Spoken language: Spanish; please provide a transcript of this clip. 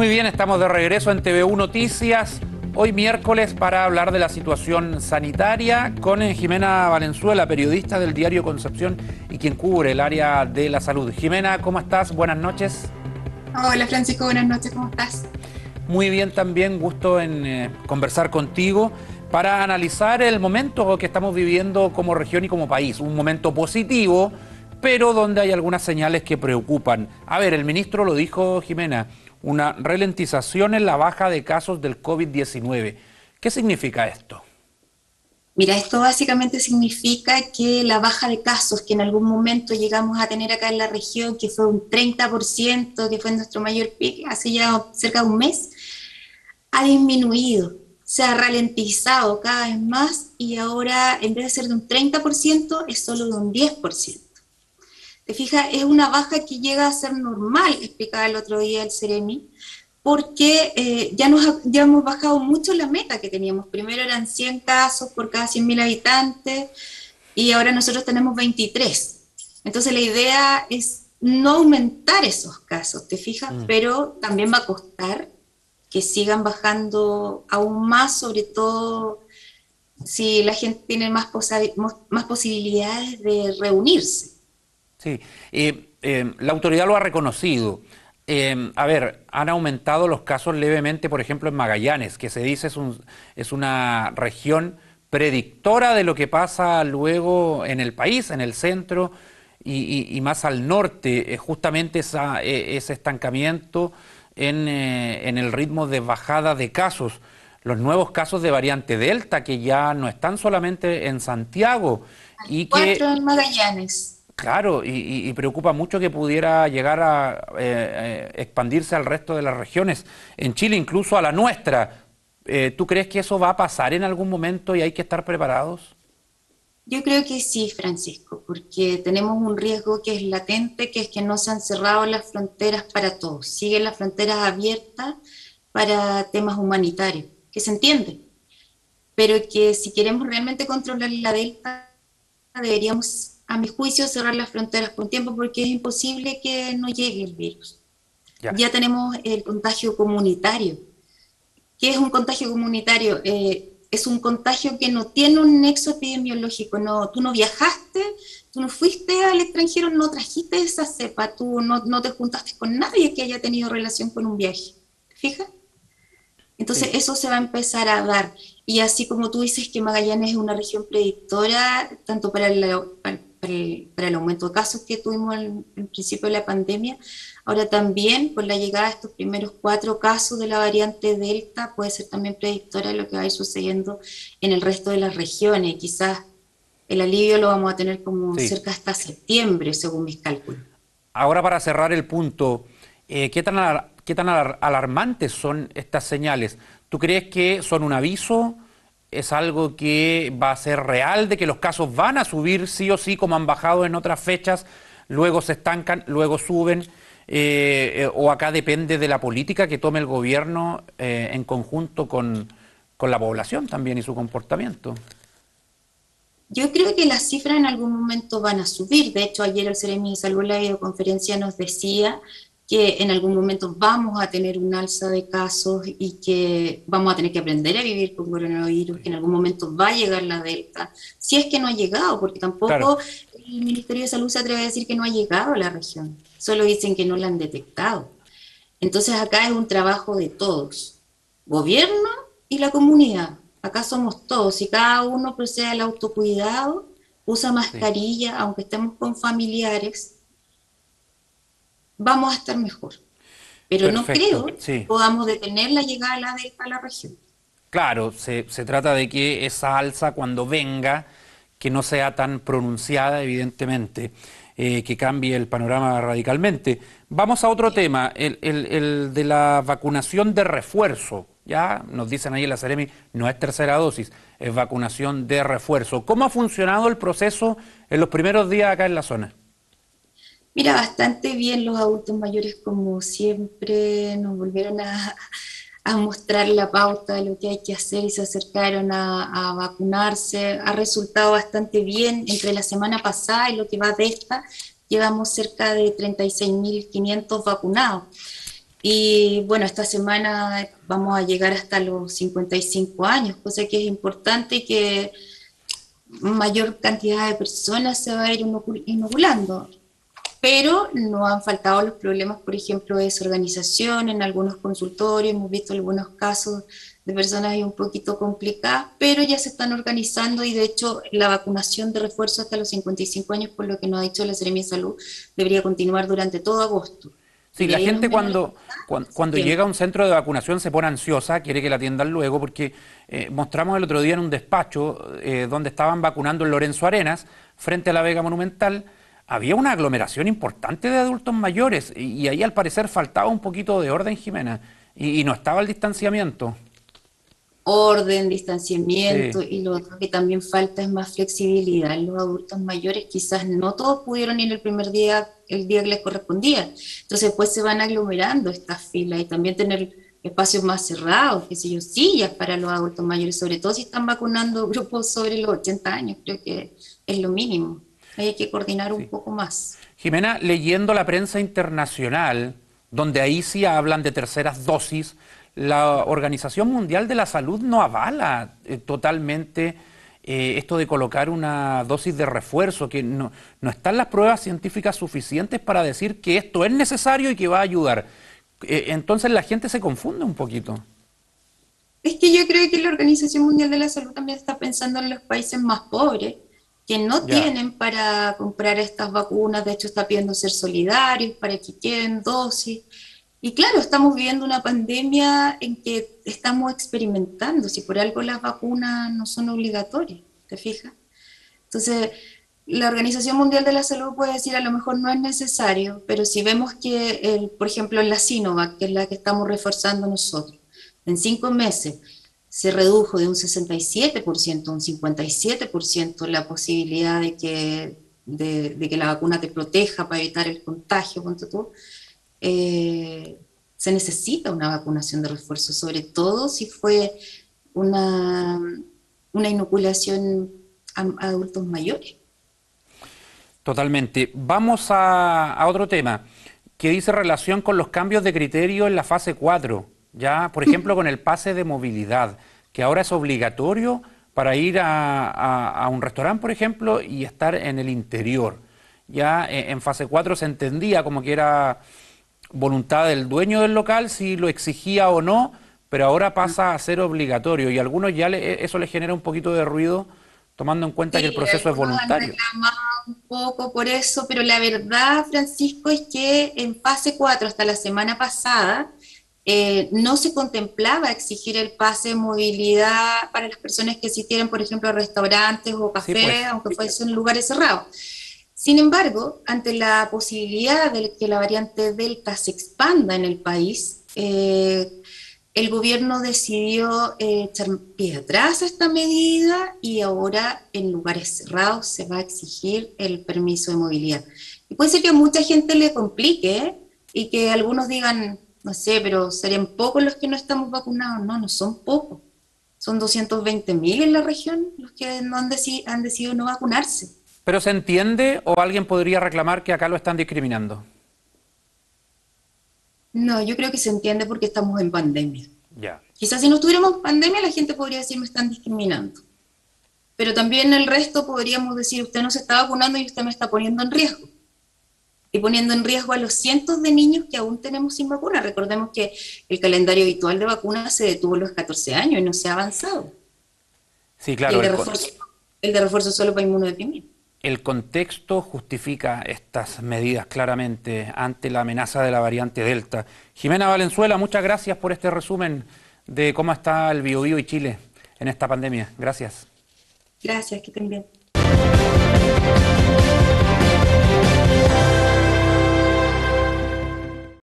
Muy bien, estamos de regreso en TVU Noticias, hoy miércoles para hablar de la situación sanitaria con Jimena Valenzuela, periodista del diario Concepción y quien cubre el área de la salud. Jimena, ¿cómo estás? Buenas noches. Hola Francisco, buenas noches, ¿cómo estás? Muy bien también, gusto en conversar contigo para analizar el momento que estamos viviendo como región y como país. Un momento positivo, pero donde hay algunas señales que preocupan. A ver, el ministro lo dijo, Jimena, una ralentización en la baja de casos del COVID-19. ¿Qué significa esto? Mira, esto básicamente significa que la baja de casos que en algún momento llegamos a tener acá en la región, que fue un 30%, que fue nuestro mayor pico hace ya cerca de un mes, ha disminuido, se ha ralentizado cada vez más y ahora en vez de ser de un 30% es solo de un 10%. Te fijas, es una baja que llega a ser normal, explicaba el otro día el Ceremi, porque ya hemos bajado mucho la meta que teníamos. Primero eran 100 casos por cada 100.000 habitantes y ahora nosotros tenemos 23. Entonces la idea es no aumentar esos casos, ¿te fijas? Pero también va a costar que sigan bajando aún más, sobre todo si la gente tiene más posibilidades de reunirse. Sí, la autoridad lo ha reconocido. A ver, han aumentado los casos levemente, por ejemplo, en Magallanes, que se dice es una región predictora de lo que pasa luego en el país, en el centro y más al norte, justamente ese estancamiento en el ritmo de bajada de casos. Los nuevos casos de variante Delta, que ya no están solamente en Santiago y Cuatro que en Magallanes. claro, y preocupa mucho que pudiera llegar a expandirse al resto de las regiones, en Chile incluso a la nuestra. ¿Tú crees que eso va a pasar en algún momento y hay que estar preparados? Yo creo que sí, Francisco, porque tenemos un riesgo que es latente, que es que no se han cerrado las fronteras para todos. Siguen las fronteras abiertas para temas humanitarios, que se entiende, pero que si queremos realmente controlar la delta, deberíamos, a mi juicio, cerrar las fronteras por un tiempo, porque es imposible que no llegue el virus. Ya, Ya tenemos el contagio comunitario. ¿Qué es un contagio comunitario? Es un contagio que no tiene un nexo epidemiológico. No, tú no viajaste, tú no fuiste al extranjero, no trajiste esa cepa, tú no te juntaste con nadie que haya tenido relación con un viaje. ¿Te fijas? Entonces sí. eso se va a empezar a dar. Y así como tú dices que Magallanes es una región predictora, tanto para el aumento de casos que tuvimos en principio de la pandemia, ahora también por la llegada de estos primeros 4 casos de la variante Delta puede ser también predictora de lo que va a ir sucediendo en el resto de las regiones. Quizás el alivio lo vamos a tener como Sí. cerca hasta septiembre, según mis cálculos. Ahora para cerrar el punto, qué tan alarmantes son estas señales? ¿Tú crees que son un aviso? ¿Es algo que va a ser real, de que los casos van a subir sí o sí, como han bajado en otras fechas, luego se estancan, luego suben? ¿O acá depende de la política que tome el gobierno en conjunto con la población también y su comportamiento? Yo creo que las cifras en algún momento van a subir. De hecho, ayer el Ceremi de Salud en la videoconferencia nos decía que en algún momento vamos a tener un alza de casos y que vamos a tener que aprender a vivir con coronavirus, que en algún momento va a llegar la Delta, si es que no ha llegado, porque Claro, tampoco el Ministerio de Salud se atreve a decir que no ha llegado a la región, solo dicen que no la han detectado. Entonces acá es un trabajo de todos, gobierno y la comunidad. Acá somos todos. Si cada uno procede al autocuidado, usa sí. mascarilla, aunque estemos con familiares, vamos a estar mejor. Pero no Perfecto, creo que sí. podamos detener la llegada de la Delta a la región. Claro, se trata de que esa alza cuando venga, que no sea tan pronunciada, evidentemente, que cambie el panorama radicalmente. Vamos a otro tema, el de la vacunación de refuerzo. Ya nos dicen ahí en la Seremi, no es tercera dosis, es vacunación de refuerzo. ¿Cómo ha funcionado el proceso en los primeros días acá en la zona? Mira, bastante bien los adultos mayores, como siempre, nos volvieron a mostrar la pauta de lo que hay que hacer y se acercaron a vacunarse. Ha resultado bastante bien. Entre la semana pasada y lo que va de esta, llevamos cerca de 36.500 vacunados. Y bueno, esta semana vamos a llegar hasta los 55 años, cosa que es importante y que mayor cantidad de personas se va a ir inoculando. Pero no han faltado los problemas, por ejemplo, de desorganización en algunos consultorios. Hemos visto algunos casos de personas ahí un poquito complicadas, pero ya se están organizando y de hecho la vacunación de refuerzo hasta los 55 años, por lo que nos ha dicho la Seremia de Salud, debería continuar durante todo agosto. Sí, Y de la ahí en gente aumento cuando septiembre. llega a un centro de vacunación se pone ansiosa, quiere que la atiendan luego, porque mostramos el otro día en un despacho donde estaban vacunando en Lorenzo Arenas, frente a la Vega Monumental, había una aglomeración importante de adultos mayores y ahí al parecer faltaba un poquito de orden, Jimena, y no estaba el distanciamiento. Orden, Sí, distanciamiento, y lo otro que también falta es más flexibilidad en los adultos mayores. Quizás no todos pudieron ir el primer día, el día que les correspondía. Entonces, pues se van aglomerando estas filas y también tener espacios más cerrados, qué sé yo, sillas para los adultos mayores, sobre todo si están vacunando grupos sobre los 80 años, creo que es lo mínimo. Ahí hay que coordinar un sí. poco más. Jimena, leyendo la prensa internacional, donde ahí sí hablan de terceras dosis, la Organización Mundial de la Salud no avala totalmente esto de colocar una dosis de refuerzo, que no están las pruebas científicas suficientes para decir que esto es necesario y que va a ayudar. Entonces la gente se confunde un poquito. Es que yo creo que la Organización Mundial de la Salud también está pensando en los países más pobres, que no Ya, tienen para comprar estas vacunas. De hecho está pidiendo ser solidarios para que queden dosis. Y claro, estamos viviendo una pandemia en que estamos experimentando, si por algo las vacunas no son obligatorias, ¿te fijas? Entonces, la Organización Mundial de la Salud puede decir a lo mejor no es necesario, pero si vemos que, por ejemplo, en la Sinovac, que es la que estamos reforzando nosotros, en 5 meses se redujo de un 67% a un 57% la posibilidad de que la vacuna te proteja para evitar el contagio, ponte tú, se necesita una vacunación de refuerzo, sobre todo si fue una, una inoculación a adultos mayores. totalmente. Vamos a otro tema que dice relación con los cambios de criterio en la fase 4. Ya, por ejemplo, con el pase de movilidad, que ahora es obligatorio para ir a un restaurante, por ejemplo, y estar en el interior. Ya en fase 4 se entendía como que era voluntad del dueño del local si lo exigía o no, pero ahora pasa a ser obligatorio y a algunos ya eso les genera un poquito de ruido tomando en cuenta que el Sí, proceso es algunos han voluntario. reclamado un poco por eso, pero la verdad, Francisco, es que en fase 4 hasta la semana pasada no se contemplaba exigir el pase de movilidad para las personas que asistieran, por ejemplo, a restaurantes o Sí, cafés, pues. aunque fuesen lugares cerrados. Sin embargo, ante la posibilidad de que la variante Delta se expanda en el país, el gobierno decidió echar pie atrás a esta medida y ahora en lugares cerrados se va a exigir el permiso de movilidad. Y puede ser que a mucha gente le complique, ¿eh? Y que algunos digan, no sé, pero serían pocos los que no estamos vacunados. No, no son pocos. Son 220.000 en la región los que no han decidido no vacunarse. Pero se entiende o alguien podría reclamar que acá lo están discriminando. No, yo creo que se entiende porque estamos en pandemia. Ya. Quizás si no estuviéramos en pandemia la gente podría decir me están discriminando. Pero también el resto podríamos decir usted no se está vacunando y usted me está poniendo en riesgo. Y poniendo en riesgo a los cientos de niños que aún tenemos sin vacuna. Recordemos que el calendario habitual de vacunas se detuvo a los 14 años y no se ha avanzado. Sí, Y claro, el de refuerzo solo para inmunodeprimidos. el contexto justifica estas medidas claramente ante la amenaza de la variante Delta. Jimena Valenzuela, muchas gracias por este resumen de cómo está el Biobío y Chile en esta pandemia. Gracias. Gracias, que estén bien.